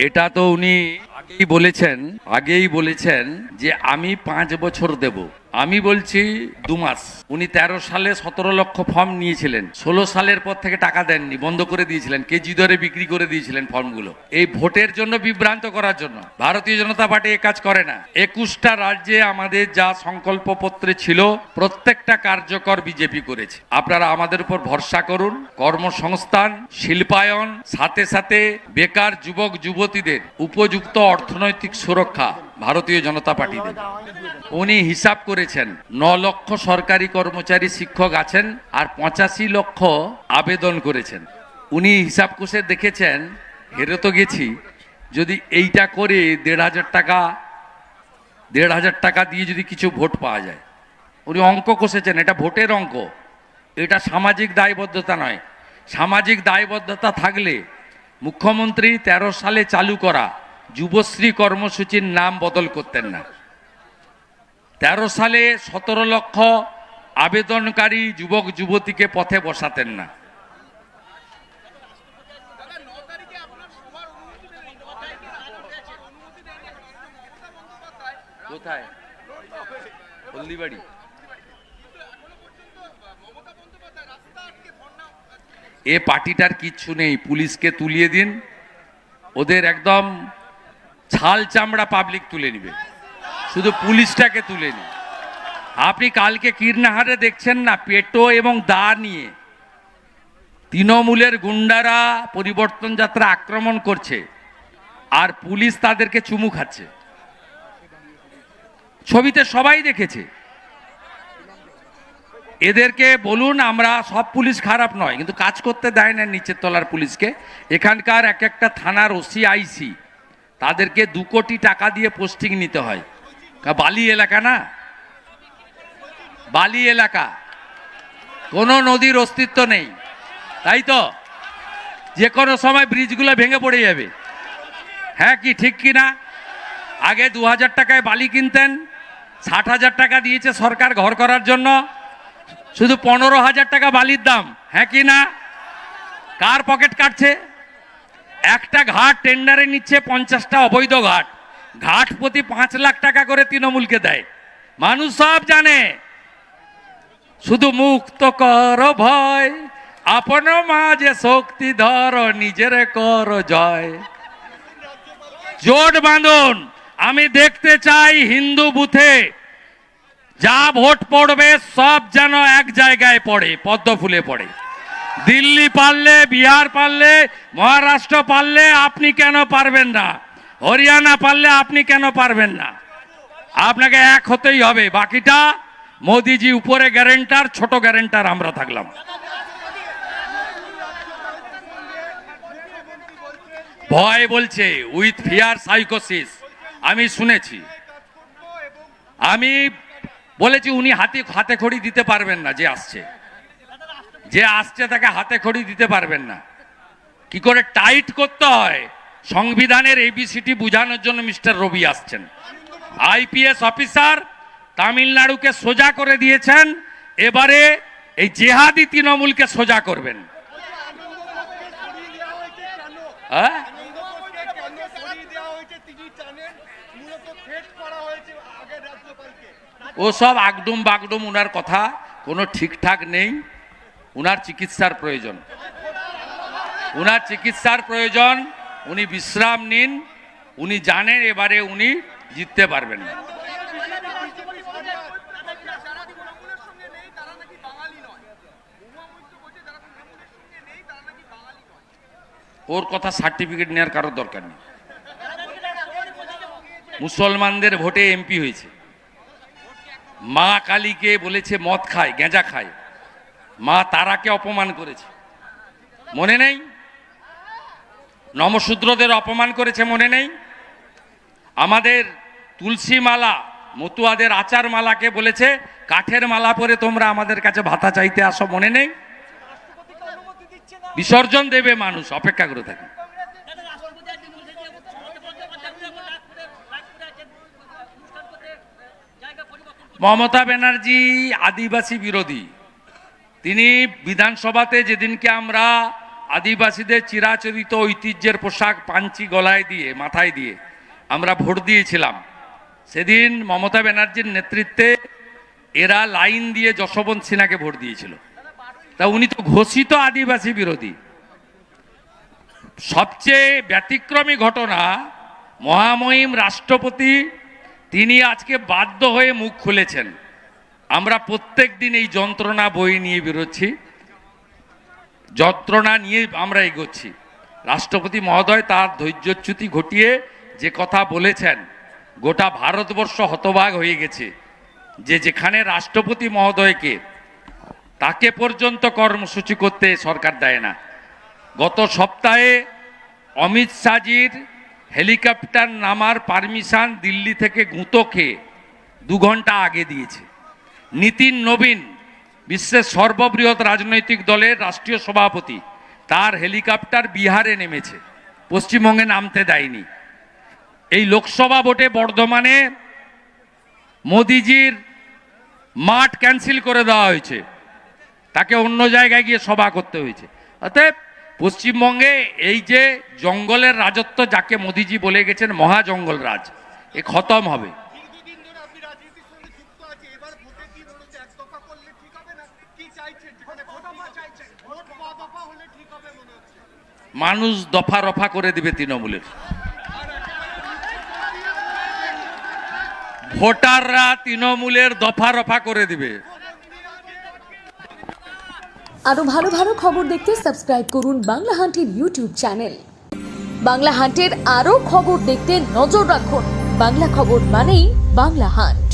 এটা তো উনি আগেই বলেছেন যে আমি 5 বছর দেব। আমি বলছি 2 মাস। উনি 13 সালে 17 লক্ষ ফর্ম নিয়েছিলেন, 16 সালের পর থেকে টাকা দেননি, বন্ধ করে দিয়েছিলেন, কেজি দরে বিক্রি করে দিয়েছিলেন ফর্মগুলো, এই ভোটের জন্য বিভ্রান্ত করার জন্য। ভারতীয় জনতা পার্টি এ কাজ করে না। 21টা রাজ্যে আমাদের যা সংকল্পপত্রে ছিল প্রত্যেকটা কার্যকর বিজেপি করেছে। আপনারা আমাদের উপর ভরসা করুন। কর্মসংস্থান, শিল্পায়ন, সাথে সাথে বেকার যুবক যুবতীদের উপযুক্ত অর্থনৈতিক সুরক্ষা ভারতীয় জনতা পার্টি দেবে। উনি হিসাব করেছেন 9 লক্ষ সরকারি কর্মচারী শিক্ষক আছেন আর 85 লক্ষ আবেদন করেছেন। উনি হিসাব কষে দেখেছেন, হেরে তো গেছি, যদি এইটা করে 1,500 টাকা দিয়ে যদি কিছু ভোট পাওয়া যায়। উনি অঙ্ক কষেছেন, এটা ভোটের অঙ্ক, এটা সামাজিক দায়বদ্ধতা নয়। সামাজিক দায়বদ্ধতা থাকলে মুখ্যমন্ত্রী 13 সালে চালু করা যুবশ্রী কর্মসূচির নাম বদল করতেন না। 13 সালে 17 লক্ষ আবেদনকারী যুবক যুবতীকে পথে বসাতেন না। কোথায়? হলদিবাড়ি। এ পার্টিটার কিচ্ছু নেই, পুলিশকে তুলিয়ে দিন, ওদের একদম ছাল চামড়া পাবলিক তুলে নিবে, শুধু পুলিশটাকে তুলে নিন। আপনি কালকে কীর্ণাহারে দেখছেন না, পেটো এবং দা নিয়ে তৃণমূলের গুন্ডারা পরিবর্তন যাত্রা আক্রমণ করছে আর পুলিশ তাদেরকে চুমু খাচ্ছে। ছবিতে সবাই দেখেছে। এদেরকে বলুন, আমরা সব পুলিশ খারাপ নয়, কিন্তু কাজ করতে দেয় না নিচের তলার পুলিশকে। এখানকার এক একটা থানার ওসি আইসি তাদেরকে 2 কোটি টাকা দিয়ে পোস্টিং নিতে হয়। বালি এলাকা না, বালি এলাকা, কোনো নদীর অস্তিত্ব নেই, তাই তো যে কোনো সময় ব্রিজগুলো ভেঙে পড়ে যাবে। হ্যাঁ কি ঠিক কি না? আগে 2000 টাকায় বালি কিনতেন, 60,000 টাকা দিয়েছে সরকার ঘর করার জন্য, শুধু 15,000 টাকা বালির দাম। হ্যাঁ কি না? কার পকেট কাটছে? একটা ঘাট টেন্ডারে নিচ্ছে 50টা অবৈধ ঘাট, ঘাট প্রতি 5 লাখ টাকা করে তৃণমূলকে দেয়। মানুষ সব জানে। শুধু মুক্ত কর ভয়, আপন মাঝে শক্তি ধর, নিজের কর জয়। জোট বাঁধুন। আমি দেখতে চাই হিন্দু বুথে যা ভোট পড়বে সব যেন এক জায়গায় পড়ে, পদ্ম ফুলে পড়ে। দিল্লি পারলে, বিহার পারলে, মহারাষ্ট্র পারলে আপনি কেন পারবেন না? হরিয়ানা পারলে আপনি কেন পারবেন না? আপনাকে এক হতেই হবে। বাকিটা মোদিজি উপরে গ্যারেন্টার, ছোট গ্যারেন্টার আমরা থাকলাম। ভয় বলছে, উইথ ফিয়ার সাইকোসিস, আমি শুনেছি। আমি বলেছি উনি হাতে খড়ি দিতে পারবেন না। যে আসছে তাকে হাতে খড়ি দিতে পারবেন না। কি করে টাইট করতে হয় সংবিধানের এবিসিটি বোঝানোর জন্য মিস্টার রবি আসছেন। আইপিএস অফিসার, তামিলনাড়ুকে সোজা করে দিয়েছেন, এবারে এই জেহাদি তৃণমূলকে সোজা করবেন। হ্যাঁ, ও সব আগডুম বাগডুম, উনার কথা কোনো ঠিকঠাক নেই। উনার চিকিৎসার প্রয়োজন, উনার চিকিৎসার প্রয়োজন। উনি বিশ্রাম নিন। উনি জানেন এবারে উনি জিততে পারবেন না। ওর কথা সার্টিফিকেট নেওয়ার কারোর দরকার নেই। মুসলমানদের ভোটে এমপি হয়েছে। মা কালীকে বলেছে মদ খায়, গেঁজা খায়। মা তারাকে অপমান করেছে, মনে নেই? নমশূদ্রদের অপমান করেছে, মনে নেই? আমাদের তুলসী মালা, মতুয়াদের আচার মালাকে বলেছে কাঠের মালা পরে তোমরা আমাদের কাছে ভাতা চাইতে আসো, মনে নেই? বিসর্জন দেবে মানুষ, অপেক্ষা করে থাকে। মমতা ব্যানার্জি আদিবাসী বিরোধী। তিনি বিধানসভাতে যেদিনকে আমরা আদিবাসীদের চিরাচরিত ঐতিহ্যের পোশাক পাঞ্চি গলায় দিয়ে মাথায় দিয়ে আমরা ভোট দিয়েছিলাম। সেদিন মমতা ব্যানার্জির নেতৃত্বে এরা লাইন দিয়ে যশবন্ত সিনহাকে ভোট দিয়েছিল। তা উনি তো ঘোষিত আদিবাসী বিরোধী। সবচেয়ে ব্যতিক্রমী ঘটনা, মহামহিম রাষ্ট্রপতি তিনি আজকে বাধ্য হয়ে মুখ খুলেছেন। আমরা প্রত্যেক দিন এই যন্ত্রণা বই নিয়ে বেরোচ্ছি, যন্ত্রণা নিয়ে আমরা এগোচ্ছি। রাষ্ট্রপতি মহোদয় তার ধৈর্যচ্যুতি ঘটিয়ে যে কথা বলেছেন, গোটা ভারতবর্ষ হতবাক হয়ে গেছে যে যেখানে রাষ্ট্রপতি মহোদয়কে তাকে পর্যন্ত কর্মসূচি করতে সরকার দেয় না। গত সপ্তাহে অমিত শাহজির হেলিকপ্টার নামার পারমিশন দিল্লি থেকে গুঁতো খেয়ে 2 ঘন্টা আগে দিয়েছে। নীতিন নবীন, বিশ্বের সর্ববৃহৎ রাজনৈতিক দলের রাষ্ট্রীয় সভাপতি, তার হেলিকপ্টার বিহারে নেমেছে, পশ্চিমবঙ্গে নামতে দেয়নি। এই লোকসভা ভোটে বর্ধমানে মোদিজির মাঠ ক্যান্সেল করে দেওয়া হয়েছে, তাকে অন্য জায়গায় গিয়ে সভা করতে হয়েছে। অতএব পশ্চিমবঙ্গে এই যে জঙ্গলের রাজত্ব, যাকে মোদিজি বলে গেছেন মহা জঙ্গল রাজ, এ খতম হবে। মানুষ দফা রফা করে দিবে তৃণমূলের, ভোটাররা তৃণমূলের দফা রফা করে দিবে। আরো ভালো ভালো খবর দেখতে সাবস্ক্রাইব করুন বাংলা হান্টের ইউটিউব চ্যানেল। বাংলা হান্টের আরো খবর দেখতে নজর রাখুন। বাংলা খবর মানেই বাংলা হান্ট।